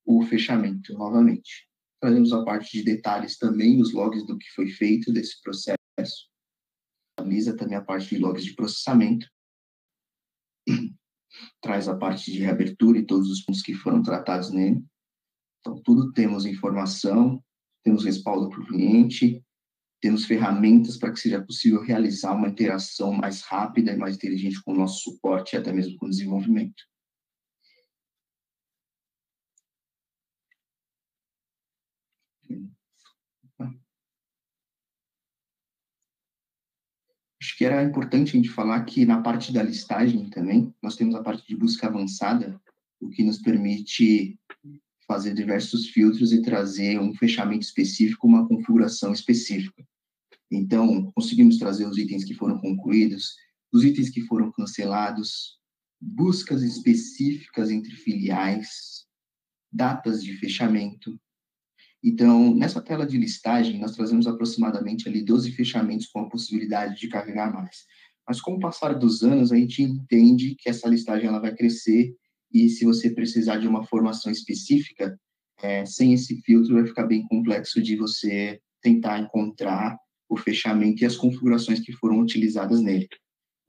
o fechamento novamente. Trazemos a parte de detalhes também, os logs do que foi feito desse processo. Analisa também a parte de logs de processamento. Traz a parte de reabertura e todos os pontos que foram tratados nele. Então, tudo temos informação, temos respaldo para o cliente, temos ferramentas para que seja possível realizar uma interação mais rápida e mais inteligente com o nosso suporte e até mesmo com o desenvolvimento. Acho que era importante a gente falar que na parte da listagem também, nós temos a parte de busca avançada, o que nos permite fazer diversos filtros e trazer um fechamento específico, uma configuração específica. Então, conseguimos trazer os itens que foram concluídos, os itens que foram cancelados, buscas específicas entre filiais, datas de fechamento. Então, nessa tela de listagem, nós trazemos aproximadamente ali 12 fechamentos com a possibilidade de carregar mais. Mas com o passar dos anos, a gente entende que essa listagem ela vai crescer e se você precisar de uma formação específica, sem esse filtro vai ficar bem complexo de você tentar encontrar o fechamento e as configurações que foram utilizadas nele.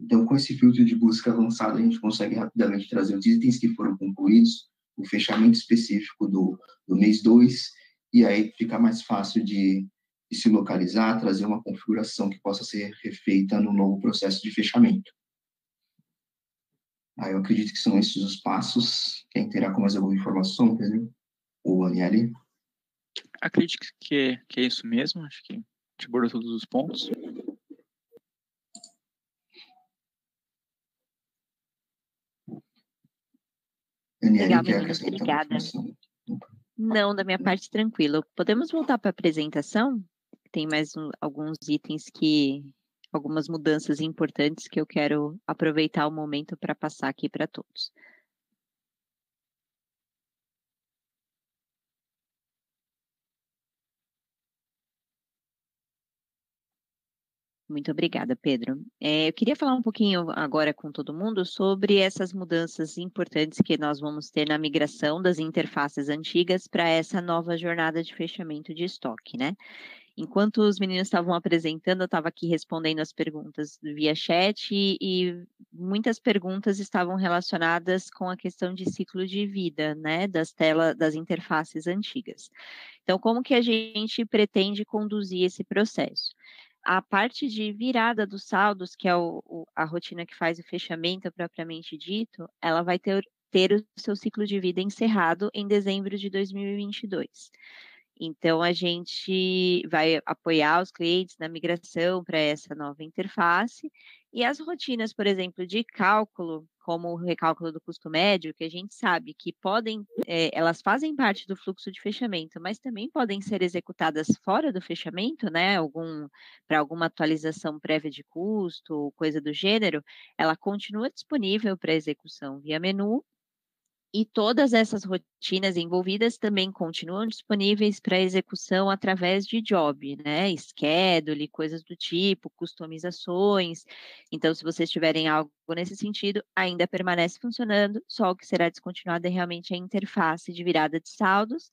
Então, com esse filtro de busca avançado, a gente consegue rapidamente trazer os itens que foram concluídos, o fechamento específico do mês 2, e aí fica mais fácil de se localizar, trazer uma configuração que possa ser refeita no novo processo de fechamento. Aí eu acredito que são esses os passos. Quem terá com mais alguma informação, Pedro? Ou Aniele? Acredito que é isso mesmo, acho que te abordou todos os pontos. Aniele, Legal, quer meninos, acrescentar obrigada. informação? Não, da minha parte, tranquilo. Podemos voltar para a apresentação? Tem mais alguns itens algumas mudanças importantes que eu quero aproveitar o momento para passar aqui para todos. Muito obrigada, Pedro. Eu queria falar um pouquinho agora com todo mundo sobre essas mudanças importantes que nós vamos ter na migração das interfaces antigas para essa nova jornada de fechamento de estoque, né? Enquanto os meninos estavam apresentando, eu estava aqui respondendo as perguntas via chat e muitas perguntas estavam relacionadas com a questão de ciclo de vida, né, das interfaces antigas. Então, como que a gente pretende conduzir esse processo? A parte de virada dos saldos, que é a rotina que faz o fechamento propriamente dito, ela vai ter o seu ciclo de vida encerrado em dezembro de 2022. Então, a gente vai apoiar os clientes na migração para essa nova interface e as rotinas, por exemplo, de cálculo, como o recálculo do custo médio, que a gente sabe que elas fazem parte do fluxo de fechamento, mas também podem ser executadas fora do fechamento, né? Para alguma atualização prévia de custo, coisa do gênero, ela continua disponível para execução via menu. E todas essas rotinas envolvidas também continuam disponíveis para execução através de job, né? Schedule, coisas do tipo, customizações. Então, se vocês tiverem algo nesse sentido, ainda permanece funcionando, só o que será descontinuado é realmente a interface de virada de saldos,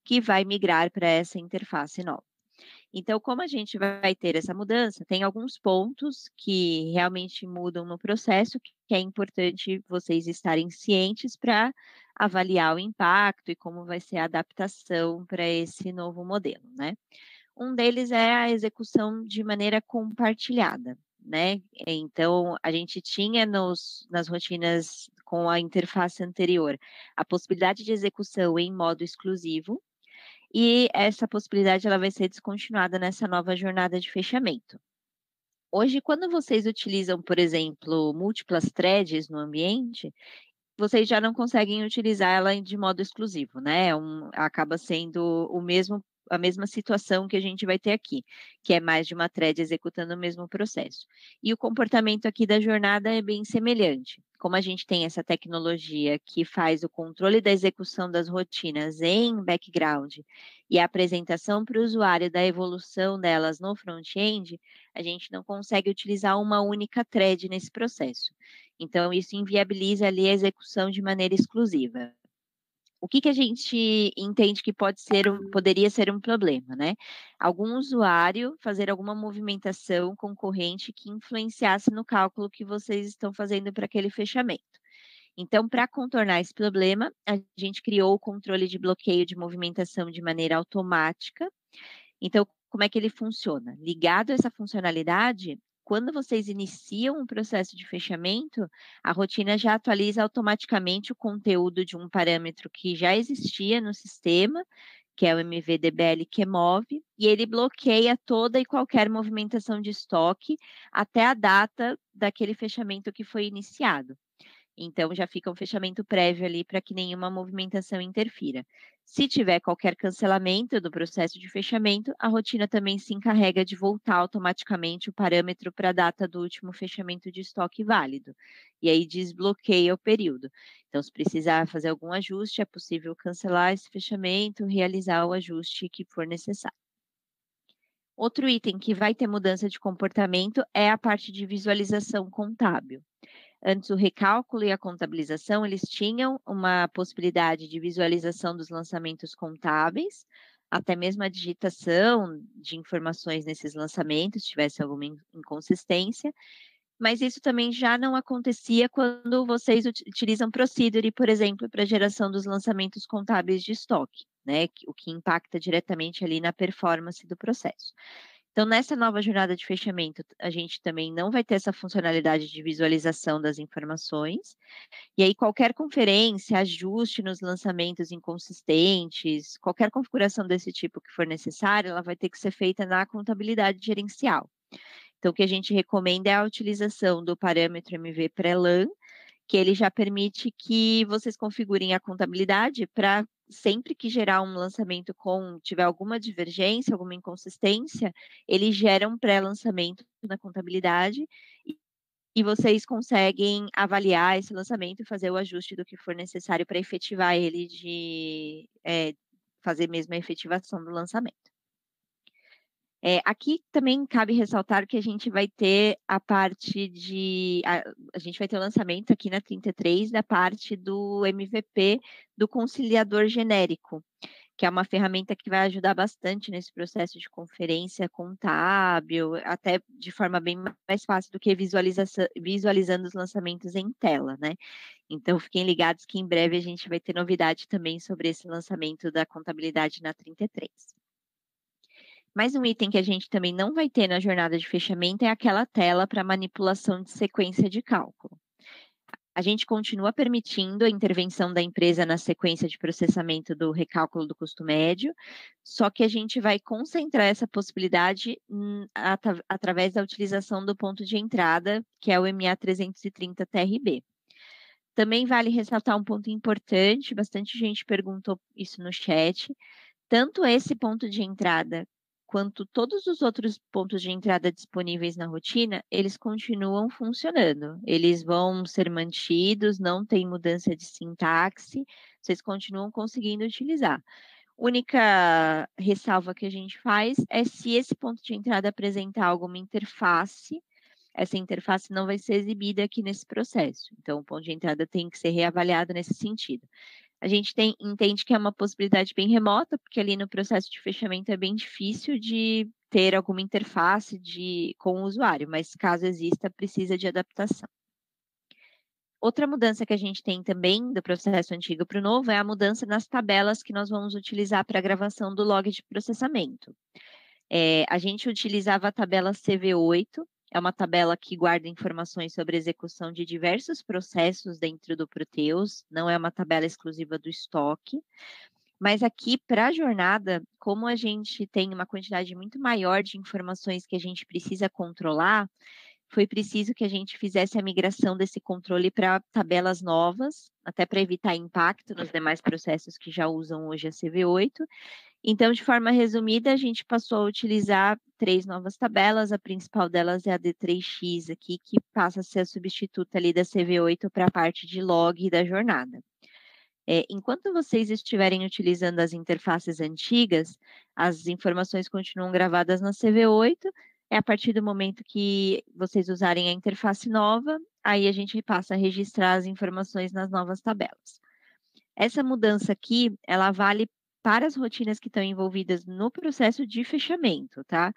que vai migrar para essa interface nova. Então, como a gente vai ter essa mudança, tem alguns pontos que realmente mudam no processo, que é importante vocês estarem cientes para avaliar o impacto e como vai ser a adaptação para esse novo modelo, né? Um deles é a execução de maneira compartilhada, né? Então, a gente tinha nas rotinas com a interface anterior a possibilidade de execução em modo exclusivo, e essa possibilidade ela vai ser descontinuada nessa nova jornada de fechamento. Hoje, quando vocês utilizam, por exemplo, múltiplas threads no ambiente, vocês já não conseguem utilizar ela de modo exclusivo, né? Acaba sendo a mesma situação que a gente vai ter aqui, que é mais de uma thread executando o mesmo processo. E o comportamento aqui da jornada é bem semelhante. Como a gente tem essa tecnologia que faz o controle da execução das rotinas em background e a apresentação para o usuário da evolução delas no front-end, a gente não consegue utilizar uma única thread nesse processo. Então, isso inviabiliza ali a execução de maneira exclusiva. O que a gente entende que poderia ser um problema, né? Algum usuário fazer alguma movimentação concorrente que influenciasse no cálculo que vocês estão fazendo para aquele fechamento. Então, para contornar esse problema, a gente criou o controle de bloqueio de movimentação de maneira automática, Então, como é que ele funciona? Ligado a essa funcionalidade, quando vocês iniciam um processo de fechamento, a rotina já atualiza automaticamente o conteúdo de um parâmetro que já existia no sistema, que é o MVDBL que move, e ele bloqueia toda e qualquer movimentação de estoque até a data daquele fechamento que foi iniciado. Então, já fica um fechamento prévio ali para que nenhuma movimentação interfira. Se tiver qualquer cancelamento do processo de fechamento, a rotina também se encarrega de voltar automaticamente o parâmetro para a data do último fechamento de estoque válido. E aí desbloqueia o período. Então, se precisar fazer algum ajuste, é possível cancelar esse fechamento, realizar o ajuste que for necessário. Outro item que vai ter mudança de comportamento é a parte de visualização contábil. Antes, o recálculo e a contabilização, eles tinham uma possibilidade de visualização dos lançamentos contábeis, até mesmo a digitação de informações nesses lançamentos, se tivesse alguma inconsistência, mas isso também já não acontecia quando vocês utilizam Procedure, por exemplo, para a geração dos lançamentos contábeis de estoque, né? O que impacta diretamente ali na performance do processo. Então, nessa nova jornada de fechamento, a gente também não vai ter essa funcionalidade de visualização das informações. E aí, qualquer conferência, ajuste nos lançamentos inconsistentes, qualquer configuração desse tipo que for necessária, ela vai ter que ser feita na contabilidade gerencial. Então, o que a gente recomenda é a utilização do parâmetro MV pré-LAN, que ele já permite que vocês configurem a contabilidade para sempre que gerar um lançamento tiver alguma divergência, alguma inconsistência, ele gera um pré-lançamento na contabilidade e vocês conseguem avaliar esse lançamento e fazer o ajuste do que for necessário para efetivar ele fazer mesmo a efetivação do lançamento. Aqui também cabe ressaltar que a gente vai ter a parte a gente vai ter o lançamento aqui na 33 da parte do MVP do conciliador genérico, que é uma ferramenta que vai ajudar bastante nesse processo de conferência contábil, até de forma bem mais fácil do que visualizando os lançamentos em tela, né? Então, fiquem ligados que em breve a gente vai ter novidade também sobre esse lançamento da contabilidade na 33. Mais um item que a gente também não vai ter na jornada de fechamento é aquela tela para manipulação de sequência de cálculo. A gente continua permitindo a intervenção da empresa na sequência de processamento do recálculo do custo médio, só que a gente vai concentrar essa possibilidade através da utilização do ponto de entrada, que é o MA 330 TRB. Também vale ressaltar um ponto importante, bastante gente perguntou isso no chat, tanto esse ponto de entrada quanto todos os outros pontos de entrada disponíveis na rotina, eles continuam funcionando. Eles vão ser mantidos, não tem mudança de sintaxe, vocês continuam conseguindo utilizar. Única ressalva que a gente faz é se esse ponto de entrada apresentar alguma interface, essa interface não vai ser exibida aqui nesse processo. Então, o ponto de entrada tem que ser reavaliado nesse sentido. A gente entende que é uma possibilidade bem remota, porque ali no processo de fechamento é bem difícil de ter alguma interface com o usuário, mas caso exista, precisa de adaptação. Outra mudança que a gente tem também do processo antigo para o novo é a mudança nas tabelas que nós vamos utilizar para a gravação do log de processamento. A gente utilizava a tabela CV8, é uma tabela que guarda informações sobre a execução de diversos processos dentro do Proteus, não é uma tabela exclusiva do estoque, mas aqui para a jornada, como a gente tem uma quantidade muito maior de informações que a gente precisa controlar, foi preciso que a gente fizesse a migração desse controle para tabelas novas, até para evitar impacto nos demais processos que já usam hoje a CV8. Então, de forma resumida, a gente passou a utilizar 3 novas tabelas, a principal delas é a D3X aqui, que passa a ser a substituta ali da CV8 para a parte de log da jornada. Enquanto vocês estiverem utilizando as interfaces antigas, as informações continuam gravadas na CV8, a partir do momento que vocês usarem a interface nova, aí a gente passa a registrar as informações nas novas tabelas. Essa mudança aqui, ela vale para as rotinas que estão envolvidas no processo de fechamento, tá?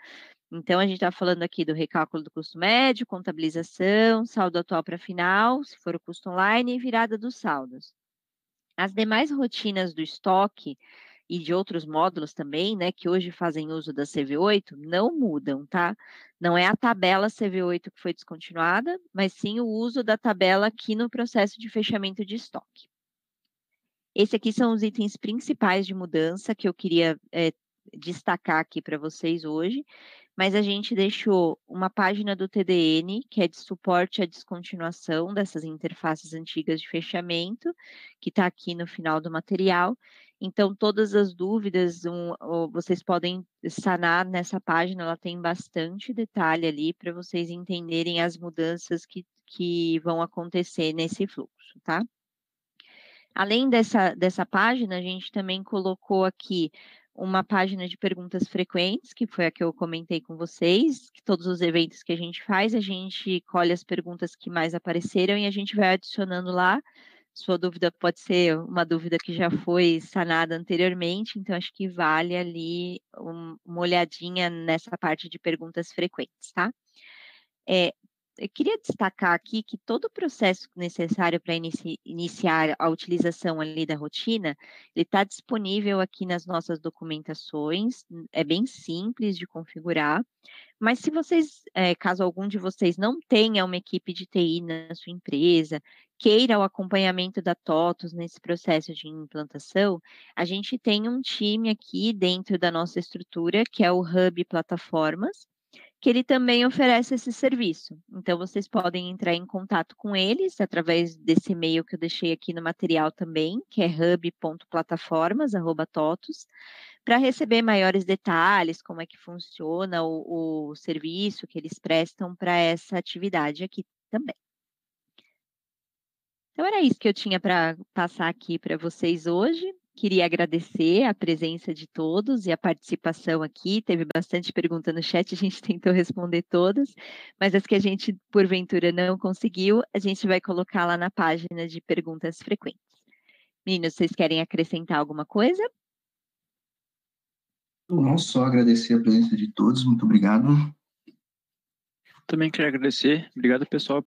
Então, a gente está falando aqui do recálculo do custo médio, contabilização, saldo atual para final, se for o custo online, e virada dos saldos. As demais rotinas do estoque, e de outros módulos também, né, que hoje fazem uso da CV8, não mudam, tá? Não é a tabela CV8 que foi descontinuada, mas sim o uso da tabela aqui no processo de fechamento de estoque. Esse aqui são os itens principais de mudança que eu queria destacar aqui para vocês hoje, mas a gente deixou uma página do TDN, que é de suporte à descontinuação dessas interfaces antigas de fechamento, que está aqui no final do material. Então, todas as dúvidas vocês podem sanar nessa página, ela tem bastante detalhe ali para vocês entenderem as mudanças que vão acontecer nesse fluxo, tá? Além dessa página, a gente também colocou aqui uma página de perguntas frequentes, que foi a que eu comentei com vocês, que todos os eventos que a gente colhe as perguntas que mais apareceram e a gente vai adicionando lá. Sua dúvida pode ser uma dúvida que já foi sanada anteriormente, então acho que vale ali uma olhadinha nessa parte de perguntas frequentes, tá? Eu queria destacar aqui que todo o processo necessário para iniciar a utilização ali da rotina, ele está disponível aqui nas nossas documentações, é bem simples de configurar, mas se vocês, caso algum de vocês não tenha uma equipe de TI na sua empresa, queira o acompanhamento da TOTVS nesse processo de implantação, a gente tem um time aqui dentro da nossa estrutura, que é o Hub Plataformas, que ele também oferece esse serviço. Então, vocês podem entrar em contato com eles através desse e-mail que eu deixei aqui no material também, que é hub.plataformas@totos, para receber maiores detalhes, como é que funciona o serviço que eles prestam para essa atividade aqui também. Então, era isso que eu tinha para passar aqui para vocês hoje. Queria agradecer a presença de todos e a participação aqui. Teve bastante pergunta no chat, a gente tentou responder todas, mas as que a gente, porventura, não conseguiu, a gente vai colocar lá na página de perguntas frequentes. Meninos, vocês querem acrescentar alguma coisa? Não, só agradecer a presença de todos, muito obrigado. Também quero agradecer. Obrigado, pessoal,